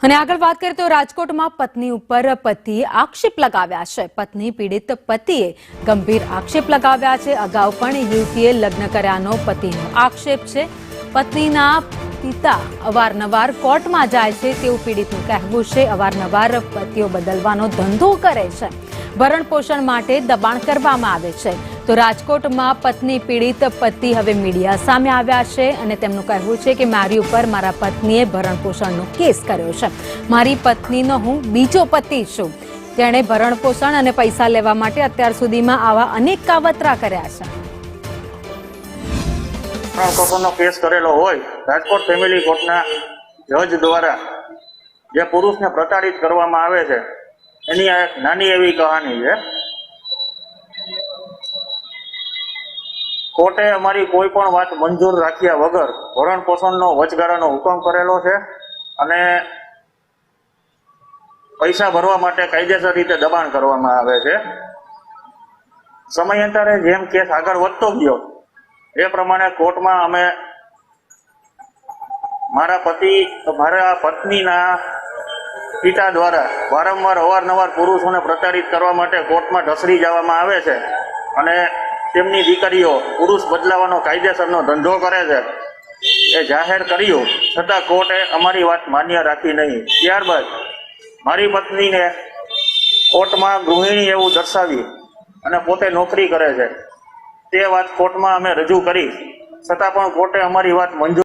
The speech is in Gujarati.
અને આગળ વાત કરીએ તો રાજકોટમાં પત્ની ઉપર પતિએ આક્ષેપ લગાવ્યા છે। પત્ની પીડિત પતિએ ગંભીર આક્ષેપ લગાવ્યા છે। અગાઉ પણ યુવતીએ લગ્ન કર્યાનો પતિનો આક્ષેપ છે। પત્નીના પિતા અવારનવાર કોર્ટમાં જાય છે તેવું પીડિતનું કહેવું છે। અવારનવાર પતિઓ બદલવાનો ધંધો કરે છે। ભરણ પોષણ માટે દબાણ કરવામાં આવે છે। તો રાજકોટમાં પત્ની પીડિત પતિ હવે મીડિયા સામે આવ્યા છે અને તેમનું કહેવું છે કે મારી ઉપર મારા પત્નીએ ભરણ પોષણનો કેસ કર્યો છે। મારી પત્નીનો હું બીજો પતિ છું। તેણે ભરણ પોષણ અને પૈસા લેવા માટે અત્યાર સુધીમાં આવા અનેક કાવતરા કર્યા છે। ભરણ પોષણનો કેસ કરેલો હોય રાજકોટ ફેમિલી કોર્ટના જજ દ્વારા જે પુરુષને પ્રતાડિત કરવામાં આવે છે એની આ એક નાની એવી કહાની છે। કોર્ટે અમારી કોઈ પણ વાત મંજૂર રાખ્યા વગર ભરણ પોષણનો વચગાળાનો હુકમ કરેલો છે અને પૈસા ભરવા માટે કાયદેસર રીતે દબાણ કરવામાં આવે છે। સમયાંતરે જેમ કેસ આગળ વધતો ગયો એ પ્રમાણે કોર્ટમાં અમે મારા પત્નીના પિતા દ્વારા વારંવાર અવારનવાર પુરુષોને પ્રતાડિત કરવા માટે કોર્ટમાં ઢસડી જવામાં આવે છે અને તેમની દીકરીઓ પુરુષ બદલાવાનો કાયદેસરનો ધંધો કરે છે એ જાહેર કર્યું છતાં કોર્ટે અમારી વાત માન્ય રાખી નહીં। ત્યારબાદ મારી પત્નીને કોર્ટમાં ગૃહિણી એવું દર્શાવી અને પોતે નોકરી કરે છે તે વાત કોર્ટમાં અમે રજૂ કરી છતાં પણ કોર્ટે અમારી વાત મંજૂર